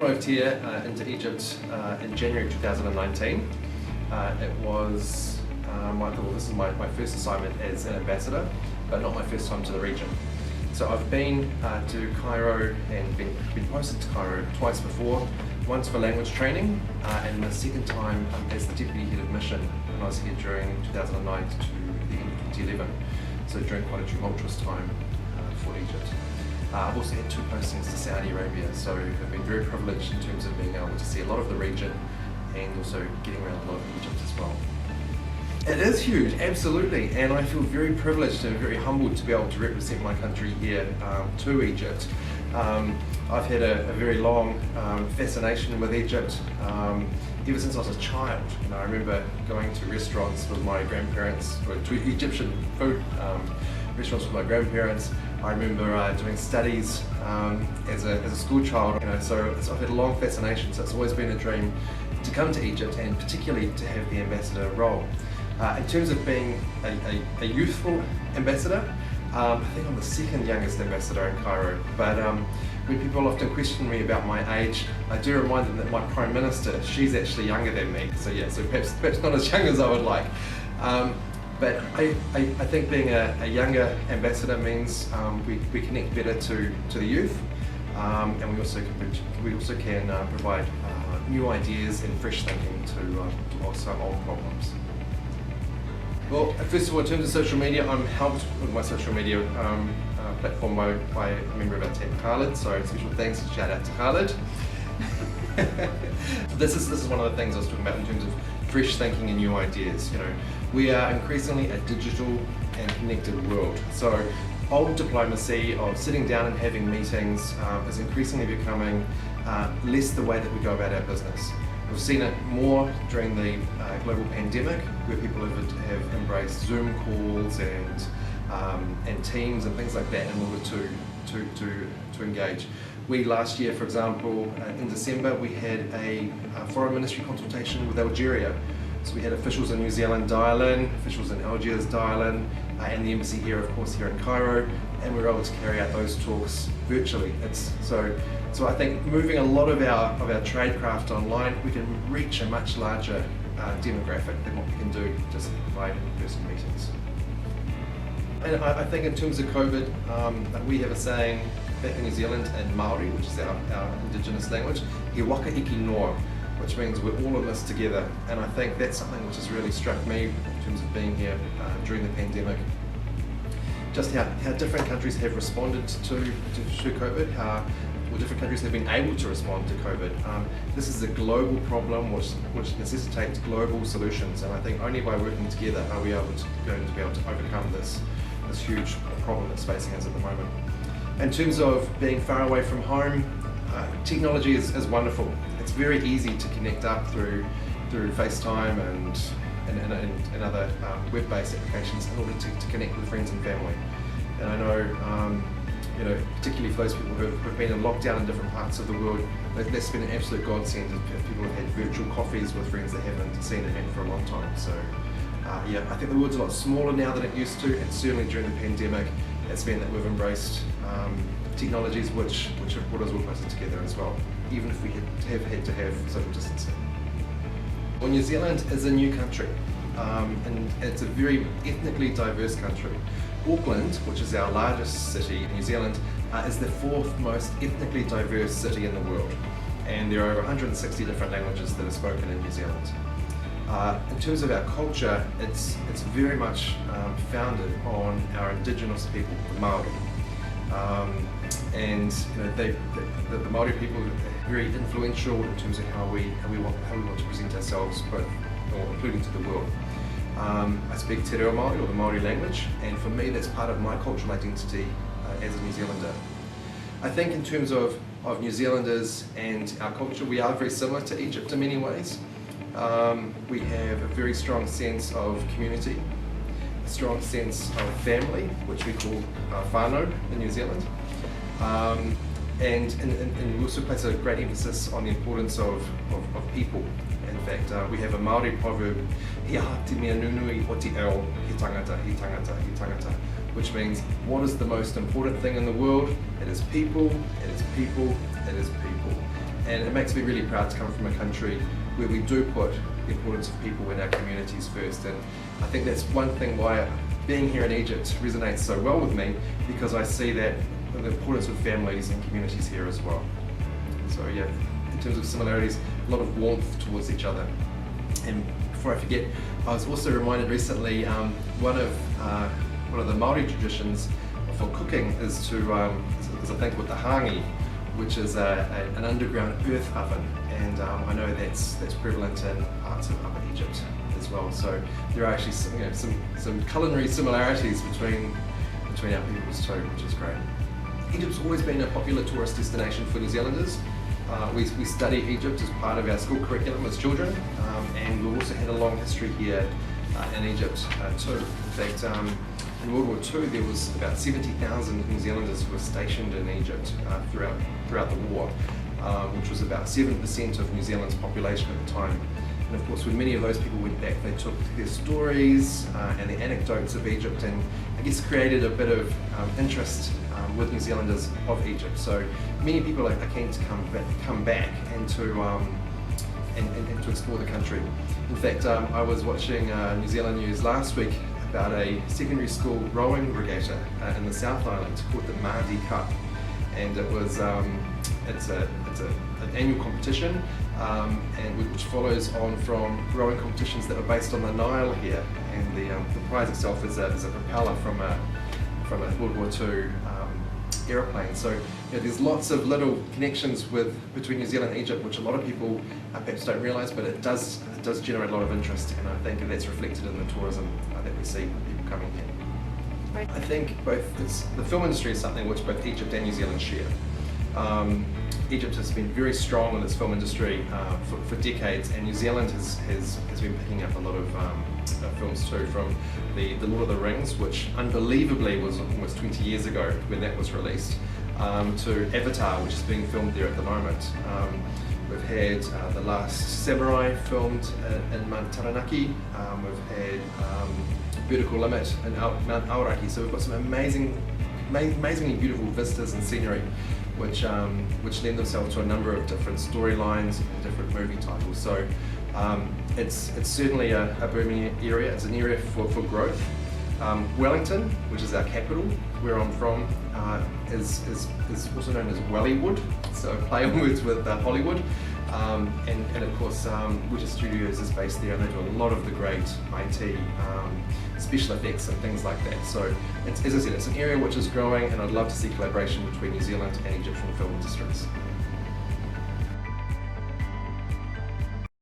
I moved here into Egypt in January 2019. It was, this is my first assignment as an ambassador, but not my first time to the region. So I've been to Cairo and been posted to Cairo twice before, once for language training and the second time as the Deputy Head of Mission when I was here during 2009 to the end of 2011, so during quite a tumultuous time for Egypt. I've also had 2 postings to Saudi Arabia, so I've been very privileged in terms of being able to see a lot of the region and also getting around a lot of Egypt as well. It is huge, absolutely, and I feel very privileged and very humbled to be able to represent my country here to Egypt. I've had a very long fascination with Egypt ever since I was a child. I remember going to restaurants with my grandparents, or to Egyptian food restaurants with my grandparents. I remember doing studies as a school child, so I've had a long fascination, so it's always been a dream to come to Egypt and particularly to have the ambassador role. In terms of being a youthful ambassador, I think I'm the second youngest ambassador in Cairo, but when people often question me about my age, I do remind them that my Prime Minister, she's actually younger than me, so yeah, so perhaps not as young as I would like. But I think being a younger ambassador means we connect better to the youth, and we also can provide new ideas and fresh thinking to also old problems. Well, first of all, in terms of social media, I'm helped with my social media platform by a member of our team, Khalid, so special thanks and shout out to Khalid. This is one of the things I was talking about in terms of fresh thinking and new ideas. We are increasingly a digital and connected world. So old diplomacy of sitting down and having meetings is increasingly becoming less the way that we go about our business. We've seen it more during the global pandemic, where people have embraced Zoom calls and Teams and things like that in order to engage. We last year, for example, in December, we had a foreign ministry consultation with Algeria. So we had officials in New Zealand dial in, officials in Algiers dial in, and the embassy here, of course, here in Cairo, and we were able to carry out those talks virtually. So I think moving a lot of our tradecraft online, we can reach a much larger demographic than what we can do just by in-person meetings. And I think in terms of COVID, we have a saying back in New Zealand in Maori, which is our indigenous language, he waka iki noa, which means we're all in this together. And I think that's something which has really struck me in terms of being here during the pandemic. Just how different countries have responded to COVID, how different countries have been able to respond to COVID. This is a global problem which necessitates global solutions, and I think only by working together are we going to be able to overcome this huge problem that's facing us at the moment. In terms of being far away from home, technology is wonderful. It's very easy to connect up through FaceTime and other web-based applications in order to connect with friends and family. And I know, particularly for those people who have been in lockdown in different parts of the world, that's been an absolute godsend if people have had virtual coffees with friends they haven't seen and met for a long time. So yeah, I think the world's a lot smaller now than it used to, and certainly during the pandemic, it's meant that we've embraced technologies which have brought us all closer together as well, even if we have had to have social distancing. Well, New Zealand is a new country, and it's a very ethnically diverse country. Auckland, which is our largest city in New Zealand, is the 4th most ethnically diverse city in the world, and there are over 160 different languages that are spoken in New Zealand. In terms of our culture, it's very much founded on our indigenous people, the Maori. And the Maori people are very influential in terms of how we want to present ourselves, including to the world. I speak Te Reo Māori, or the Maori language, and for me that's part of my cultural identity as a New Zealander. I think in terms of New Zealanders and our culture, we are very similar to Egypt in many ways. We have a very strong sense of community, a strong sense of family, which we call whānau in New Zealand. And we also place a great emphasis on the importance of people. In fact, we have a Māori proverb, he aha te mea nunui o te ao, he tangata, he tangata, he tangata, which means what is the most important thing in the world? It is people, it is people, it is people. And it makes me really proud to come from a country where we do put the importance of people in our communities first. And I think that's one thing why being here in Egypt resonates so well with me, because I see that the importance of families and communities here as well. So yeah, in terms of similarities, a lot of warmth towards each other. And before I forget, I was also reminded recently, one of the Māori traditions for cooking is a thing called the hangi, which is an underground earth oven, and I know that's prevalent in parts of Upper Egypt as well. So there are actually some culinary similarities between our peoples too, which is great. Egypt's always been a popular tourist destination for New Zealanders. We study Egypt as part of our school curriculum as children, and we've also had a long history here in Egypt too. In fact, in World War II there was about 70,000 New Zealanders who were stationed in Egypt throughout the war, which was about 7% of New Zealand's population at the time. And of course, when many of those people went back, they took their stories and the anecdotes of Egypt and I guess created a bit of interest with New Zealanders of Egypt. So many people are keen to come back and to explore the country. In fact, I was watching New Zealand news last week about a secondary school rowing regatta in the South Island called the Mahdi Cup, and it was it's an annual competition, and which follows on from rowing competitions that are based on the Nile here, and the prize itself is a propeller from a World War II aeroplane. So there's lots of little connections between New Zealand and Egypt, which a lot of people perhaps don't realise, but it does generate a lot of interest, and I think that's reflected in the tourism that we see with people coming here. Right. I think the film industry is something which both Egypt and New Zealand share. Egypt has been very strong in its film industry for decades, and New Zealand has been picking up a lot of films too, from the Lord of the Rings, which unbelievably was almost 20 years ago when that was released, to Avatar, which is being filmed there at the moment. We've had The Last Samurai filmed in Mount Taranaki. We've had Vertical Limit in Mount Aoraki. So we've got some amazingly beautiful vistas and scenery, which lend themselves to a number of different storylines and different movie titles. So it's certainly a booming area. It's an area for growth. Wellington, which is our capital, where I'm from, is also known as Wellywood, so play on words with Hollywood. And of course, Weta Studios is based there, and they do a lot of the great IT special effects and things like that. So, as I said, it's an area which is growing, and I'd love to see collaboration between New Zealand and Egyptian film industries.